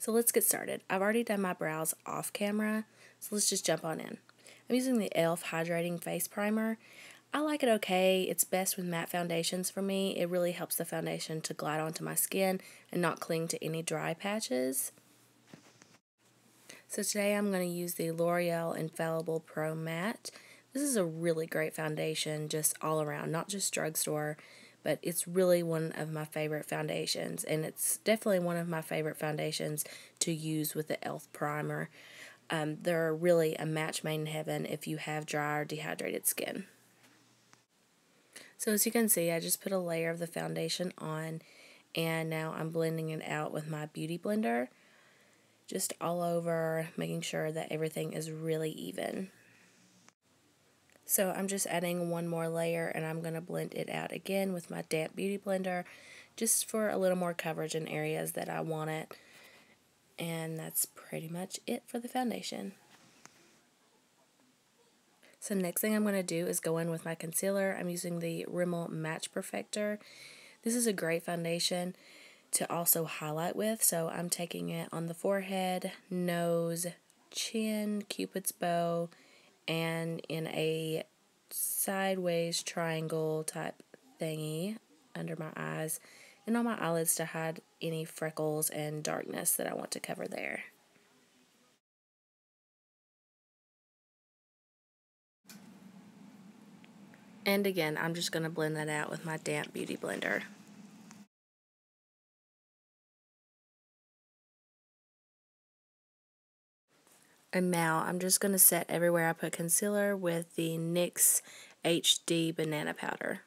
So let's get started. I've already done my brows off camera, so let's just jump on in. I'm using the e.l.f. Hydrating Face Primer. I like it okay. It's best with matte foundations for me. It really helps the foundation to glide onto my skin and not cling to any dry patches. So today I'm going to use the L'Oreal Infallible ProMatte. This is a really great foundation just all around, not just drugstore, but it's really one of my favorite foundations, and it's definitely one of my favorite foundations to use with the e.l.f. primer. They're really a match made in heaven if you have dry or dehydrated skin. So as you can see, I just put a layer of the foundation on, and now I'm blending it out with my beauty blender, just all over, making sure that everything is really even. So I'm just adding one more layer, and I'm going to blend it out again with my damp beauty blender just for a little more coverage in areas that I want it. And that's pretty much it for the foundation. So next thing I'm going to do is go in with my concealer. I'm using the Rimmel Match Perfection. This is a great foundation to also highlight with, so I'm taking it on the forehead, nose, chin, cupid's bow, and in a sideways triangle type thingy under my eyes and on my eyelids to hide any freckles and darkness that I want to cover there. And again, I'm just going to blend that out with my damp beauty blender. And now I'm just going to set everywhere I put concealer with the NYX HD Banana Powder.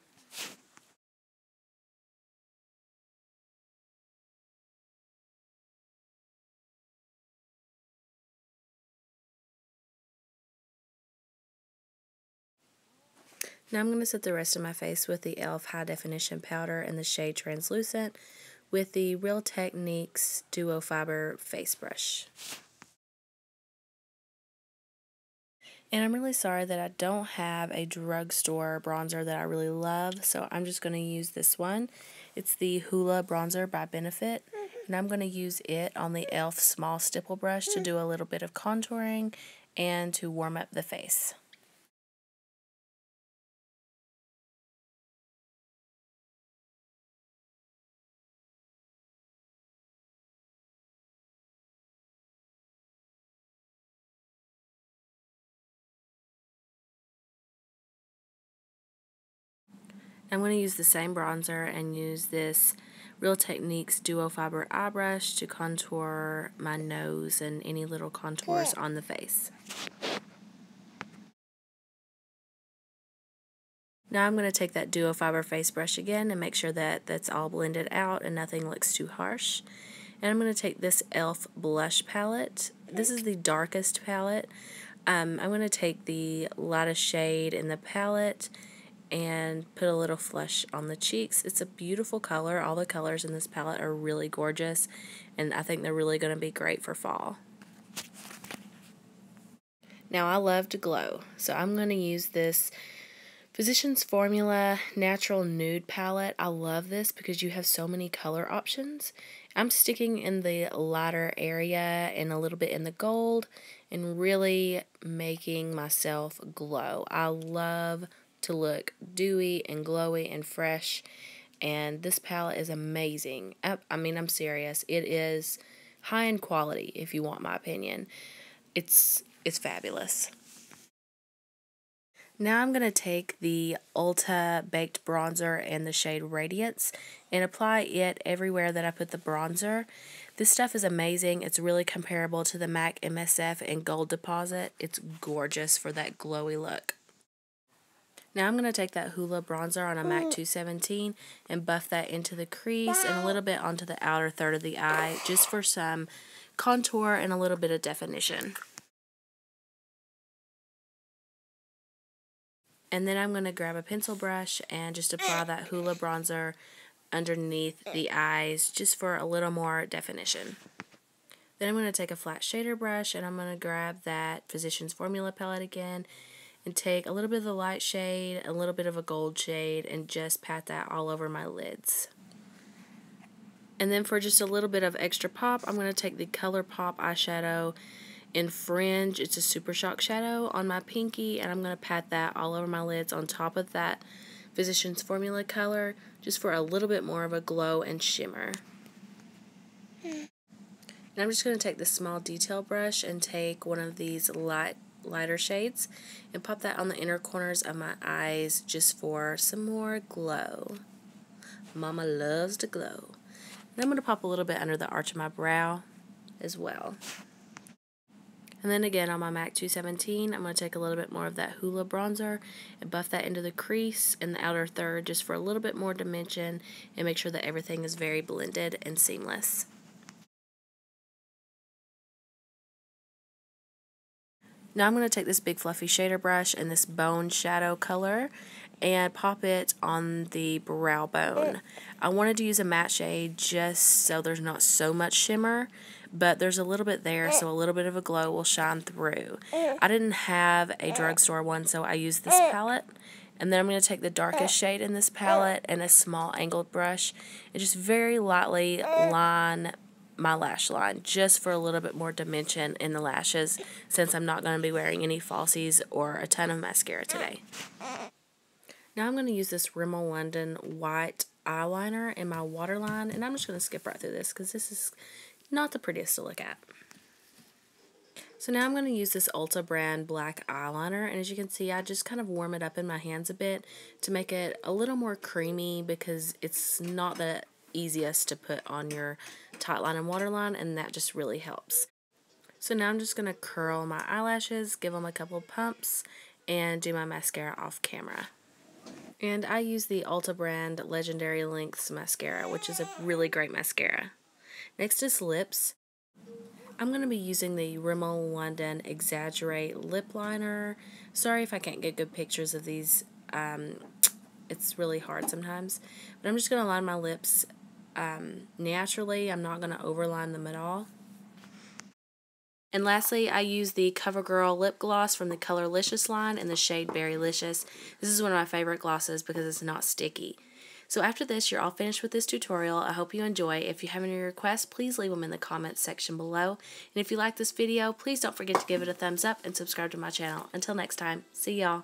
Now I'm going to set the rest of my face with the e.l.f. High Definition Powder in the shade Translucent with the Real Techniques Duo Fiber Face Brush. And I'm really sorry that I don't have a drugstore bronzer that I really love, so I'm just going to use this one. It's the Hoola bronzer by Benefit, and I'm going to use it on the e.l.f. small stipple brush to do a little bit of contouring and to warm up the face. I'm going to use the same bronzer and use this Real Techniques Duo Fiber Eye Brush to contour my nose and any little contours on the face. Now I'm going to take that Duo Fiber Face Brush again and make sure that that's all blended out and nothing looks too harsh. And I'm going to take this e.l.f. Blush Palette. This is the darkest palette. I'm going to take the lightest shade in the palette and put a little flush on the cheeks. It's a beautiful color. All the colors in this palette are really gorgeous, and I think they're really going to be great for fall. Now I love to glow, so I'm going to use this Physicians Formula Natural Nude Palette. I love this because you have so many color options. I'm sticking in the lighter area and a little bit in the gold and really making myself glow. I love to look dewy and glowy and fresh, and this palette is amazing. I mean, I'm serious. It is high in quality, if you want my opinion. It's fabulous. Now I'm going to take the Ulta Baked Bronzer in the shade Radiance and apply it everywhere that I put the bronzer. This stuff is amazing. It's really comparable to the MAC MSF and Gold Deposit. It's gorgeous for that glowy look. Now I'm going to take that Hoola bronzer on a MAC 217 and buff that into the crease and a little bit onto the outer third of the eye just for some contour and a little bit of definition. And then I'm going to grab a pencil brush and just apply that Hoola bronzer underneath the eyes just for a little more definition. Then I'm going to take a flat shader brush and I'm going to grab that Physicians Formula palette again and take a little bit of the light shade, a little bit of a gold shade, and just pat that all over my lids. And then for just a little bit of extra pop, I'm going to take the Colourpop eyeshadow in Fringe. It's a Super Shock shadow on my pinky, and I'm going to pat that all over my lids on top of that Physicians Formula color, just for a little bit more of a glow and shimmer. And I'm just going to take this small detail brush and take one of these lighter shades and pop that on the inner corners of my eyes just for some more glow. Mama loves to glow. And I'm going to pop a little bit under the arch of my brow as well. And then again on my MAC 217, I'm going to take a little bit more of that Hoola bronzer and buff that into the crease in the outer third just for a little bit more dimension and make sure that everything is very blended and seamless. Now I'm going to take this big fluffy shader brush and this bone shadow color and pop it on the brow bone. I wanted to use a matte shade just so there's not so much shimmer, but there's a little bit there, so a little bit of a glow will shine through. I didn't have a drugstore one, so I used this palette. And then I'm going to take the darkest shade in this palette and a small angled brush and just very lightly line my lash line just for a little bit more dimension in the lashes, since I'm not going to be wearing any falsies or a ton of mascara today. Now I'm going to use this Rimmel London white eyeliner in my waterline, and I'm just going to skip right through this because this is not the prettiest to look at. So now I'm going to use this Ulta Brand black eyeliner, and as you can see, I just kind of warm it up in my hands a bit to make it a little more creamy because it's not the easiest to put on your tight line and waterline, and that just really helps. So now I'm just going to curl my eyelashes, give them a couple pumps, and do my mascara off camera. And I use the Ulta Brand Legendary Lengths Mascara, which is a really great mascara. Next is lips. I'm going to be using the Rimmel London Exaggerate Lip Liner. Sorry if I can't get good pictures of these. It's really hard sometimes. But I'm just going to line my lips naturally. I'm not going to overline them at all. And lastly, I use the CoverGirl lip gloss from the Colorlicious line in the shade Berrylicious. This is one of my favorite glosses because it's not sticky. So after this, you're all finished with this tutorial. I hope you enjoy. If you have any requests, please leave them in the comments section below. And if you like this video, please don't forget to give it a thumbs up and subscribe to my channel. Until next time, see y'all.